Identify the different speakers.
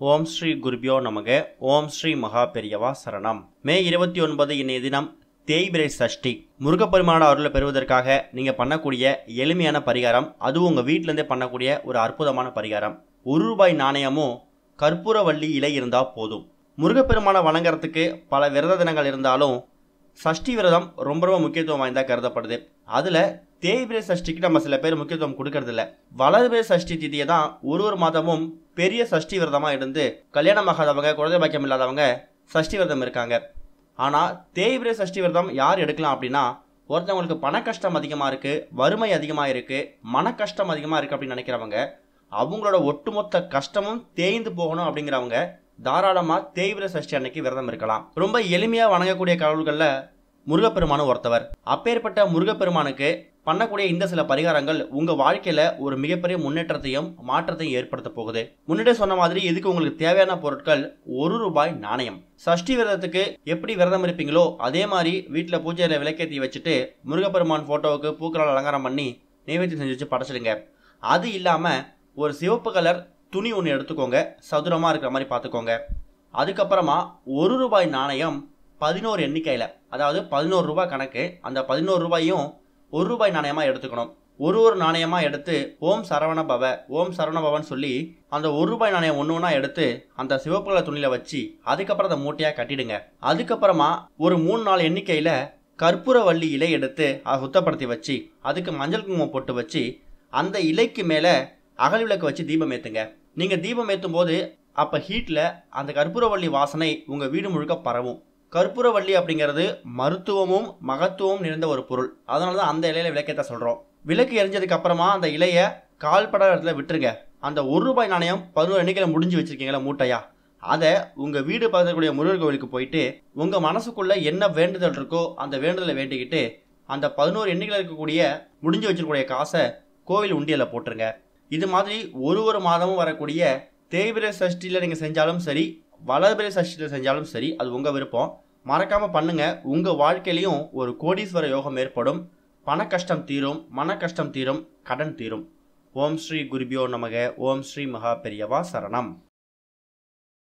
Speaker 1: ஓம் ஸ்ரீ குருபியோ நமக. ஓம் ஸ்ரீ மகா பெரியவா சரணம். மே 29 இன்னைய தினம் தேய்பிரை சஷ்டி. முருகப்பெருமான அருளை பெறுவதற்காக நீங்கள் பண்ணக்கூடிய எளிமையான பரிகாரம், அதுவும் உங்கள் வீட்டிலேருந்தே பண்ணக்கூடிய ஒரு அற்புதமான பரிகாரம். ₹1 நாணயமும் கற்பூரவள்ளி இலை இருந்தால் போதும். முருகப்பெருமான வணங்குறதுக்கு பல விரத தினங்கள் இருந்தாலும் சஷ்டி விரதம் ரொம்ப ரொம்ப முக்கியத்துவம் வாய்ந்ததாக கருதப்படுது. அதில் தேய்பிரை சஷ்டிக்கு நம்ம சில பேர் முக்கியத்துவம் கொடுக்கறதில்ல. வளர்பிறை சஷ்டி திதியை தான் ஒரு மாதமும் பெரிய சஷ்டி விரதமாக இருந்து கல்யாணமாகாதவங்க, குழந்தை பாக்கியம் இல்லாதவங்க சஷ்டி விரதம் இருக்காங்க. ஆனால் தேய்பிரை சஷ்டி விரதம் யார் எடுக்கலாம் அப்படின்னா, ஒருத்தவங்களுக்கு பண கஷ்டம் அதிகமாக இருக்குது, வறுமை அதிகமாக இருக்குது, மன கஷ்டம் அதிகமாக இருக்குது அப்படின்னு நினைக்கிறவங்க, அவங்களோட ஒட்டுமொத்த கஷ்டமும் தேய்ந்து போகணும் அப்படிங்கிறவங்க தாராளமாக தேய்பிரை சஷ்டி அன்னைக்கு விரதம் இருக்கலாம். ரொம்ப எளிமையாக வணங்கக்கூடிய கடவுள்களில் முருகப்பெருமானும் ஒருத்தவர். அப்பேற்பட்ட முருகப்பெருமானுக்கு பண்ணக்கூடிய இந்த சில பரிகாரங்கள் உங்கள் வாழ்க்கையில் ஒரு மிகப்பெரிய முன்னேற்றத்தையும் மாற்றத்தையும் ஏற்படுத்த போகுது. முன்னாடியே சொன்ன மாதிரி இதுக்கு உங்களுக்கு தேவையான பொருட்கள் ₹1 நாணயம். சஷ்டி விரதத்துக்கு எப்படி விரதம் இருப்பீங்களோ அதே மாதிரி வீட்டில் பூஜையில் விளக்கேற்றி வச்சுட்டு முருகப்பெருமான் ஃபோட்டோவுக்கு பூக்களால் அலங்காரம் பண்ணி நைவேத்தியம் செஞ்சு வச்சு படைச்சிடுங்க. அது இல்லாமல் ஒரு சிவப்பு கலர் துணி ஒன்று எடுத்துக்கோங்க, சதுரமாக இருக்கிற மாதிரி பார்த்துக்கோங்க. அதுக்கப்புறமா ₹1 நாணயம் 11 எண்ணிக்கையில், அதாவது ₹11 கணக்கு, அந்த ₹11 ₹1 நாணயமாக எடுத்துக்கணும். ஒரு நாணயமாக எடுத்து ஓம் சரவண பவ, ஓம் சரவண பவன் சொல்லி அந்த ₹1 நாணயம் ஒன்று எடுத்து அந்த சிவப்பு கலர் துணியில் வச்சு அதுக்கப்புறம் அதை மூட்டையாக கட்டிடுங்க. அதுக்கப்புறமா ஒரு 3-4 எண்ணிக்கையில் கற்பூரவள்ளி இலை எடுத்து அதை சுத்தப்படுத்தி வச்சு அதுக்கு மஞ்சள் குங்குமம் போட்டு வச்சு அந்த இலைக்கு மேலே அகல் விளக்கு வச்சு தீபம் ஏற்றுங்க. நீங்கள் தீபம் ஏற்றும் போது அப்போ ஹீட்டில் அந்த கற்பூரவள்ளி வாசனை உங்கள் வீடு முழுக்க பரவும். கற்பூரவள்ளி அப்படிங்கிறது மருத்துவமும் மகத்துவமும் நிறைந்த ஒரு பொருள். அதனால தான் அந்த இலையில விளக்கேற்ற சொல்கிறோம். விளக்கு எரிஞ்சதுக்கு அப்புறமா அந்த இலையை கால்பட இடத்துல விட்டுருங்க. அந்த ₹1 நாணயம் 11 எண்ணிக்கையில் முடிஞ்சு வச்சுருக்கீங்களா மூட்டையா, அதை உங்கள் வீடு பக்கக்கூடிய முருகர் கோவிலுக்கு போயிட்டு உங்கள் மனசுக்குள்ளே என்ன வேண்டுதல் இருக்கோ அந்த வேண்டுதலை வேண்டிக்கிட்டு அந்த 11 எண்ணிக்கையில் இருக்கக்கூடிய முடிஞ்சு வச்சிருக்கக்கூடிய காசை கோவில் உண்டியலில் போட்டுருங்க. இது மாதிரி ஒரு மாதமும் வரக்கூடிய தேய்பிரை சஷ்டியில் நீங்கள் செஞ்சாலும் சரி, வளர்பிறை சஷ்டியில் செஞ்சாலும் சரி, அது உங்கள் விருப்பம். மறக்காமல் பண்ணுங்கள். உங்கள் வாழ்க்கையிலையும் ஒரு கோடீஸ்வர யோகம் ஏற்படும். பண கஷ்டம் தீரும், மன கஷ்டம் தீரும், கடன் தீரும். ஓம் ஸ்ரீ குருபியோ நமக. ஓம் ஸ்ரீ மகா பெரியவா சரணம்.